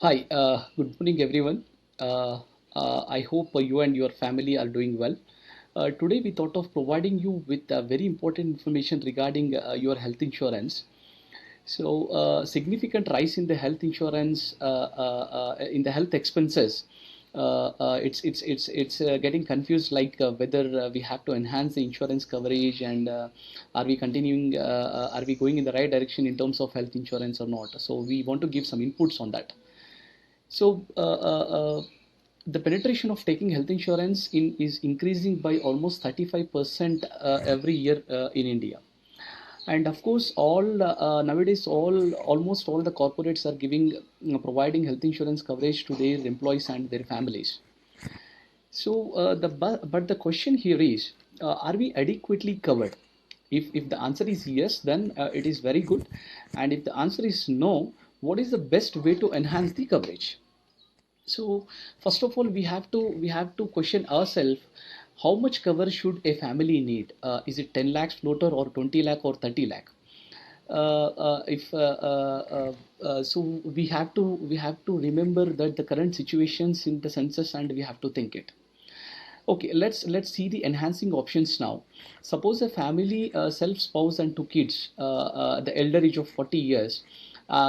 Hi, good morning, everyone. I hope you and your family are doing well. Today, we thought of providing you with very important information regarding your health insurance. Significant rise in the health insurance, in the health expenses. It's getting confused, like whether we have to enhance the insurance coverage, and are we continuing, are we going in the right direction in terms of health insurance or not? So we want to give some inputs on that. So, the penetration of taking health insurance is increasing by almost 35% every year in India. And of course, all nowadays, almost all the corporates are providing health insurance coverage to their employees and their families. So, but the question here is, are we adequately covered? If the answer is yes, then it is very good. And if the answer is no, what is the best way to enhance the coverage? So first of all, we have to question ourselves, how much cover should a family need? Is it 10 lakhs floater or 20 lakh or 30 lakh? If So we have to remember that the current situations in the census, and we have to think it. Okay, let's see the enhancing options now. Suppose a family, self spouse and two kids, the elder age of 40 years,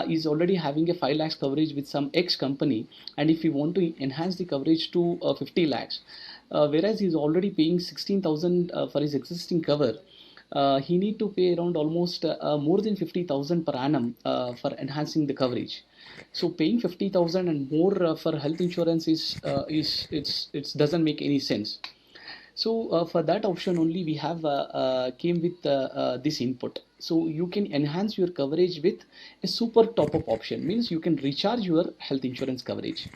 is already having a 5 lakhs coverage with some X company, and if you want to enhance the coverage to 50 lakhs, whereas he's already paying 16,000 for his existing cover, he need to pay around almost more than 50,000 per annum for enhancing the coverage. So paying 50,000 and more for health insurance is doesn't make any sense. So for that option only, we have came with this input. So you can enhance your coverage with a super top up option, means you can recharge your health insurance coverage.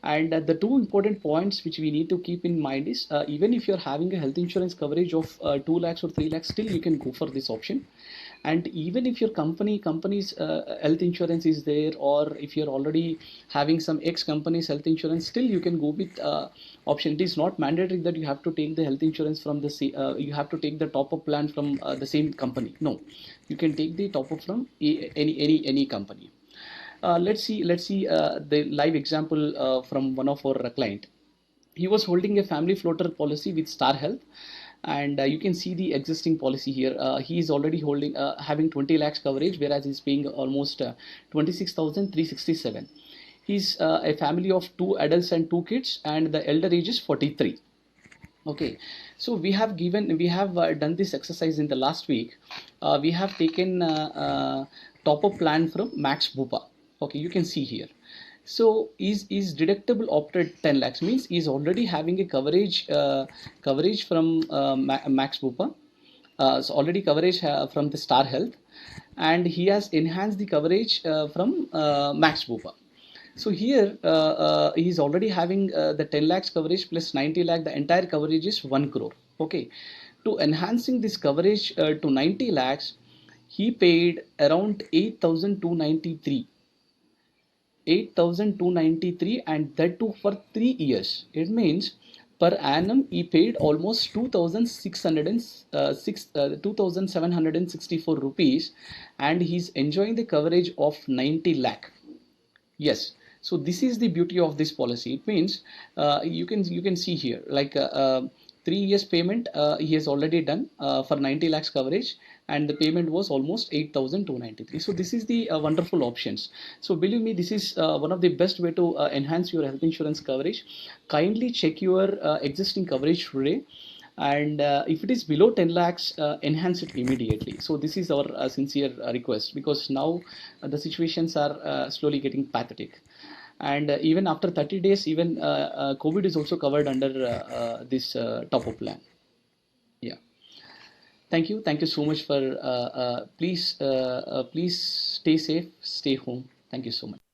And the two important points which we need to keep in mind is, even if you're having a health insurance coverage of 2 lakhs or 3 lakhs, still you can go for this option. And even if your company's health insurance is there, or if you're already having some X company's health insurance, still you can go with option. It is not mandatory that you have to take the health insurance from you have to take the top up plan from the same company. No, you can take the top up from any company. Let's see the live example from one of our client. He was holding a family floater policy with Star Health, and you can see the existing policy here. He is already holding having 20 lakhs coverage, whereas he's paying almost 26,367. He's a family of two adults and two kids, and the elder age is 43. Okay, so we have done this exercise in the last week. We have taken top up plan from Max Bupa. Okay, you can see here. So is deductible opted 10 lakhs, means is already having a coverage from Max Bupa. So already coverage from the Star Health, and he has enhanced the coverage from Max Bupa. So here he's already having the 10 lakhs coverage plus 90 lakh. The entire coverage is 1 crore. Okay. To enhancing this coverage to 90 lakhs, he paid around 8,293. 8,293, and that too for 3 years. It means per annum he paid almost 2,764 rupees, and he's enjoying the coverage of 90 lakh. Yes. So this is the beauty of this policy. It means you can see here, like 3 years payment he has already done for 90 lakhs coverage, and the payment was almost 8,293. So this is the wonderful options. So believe me, this is one of the best way to enhance your health insurance coverage. Kindly check your existing coverage today, and if it is below 10 lakhs, enhance it immediately. So this is our sincere request, because now the situations are slowly getting pathetic. And even after 30 days, even COVID is also covered under this top up plan. Yeah, thank you so much for please stay safe, stay home. Thank you so much.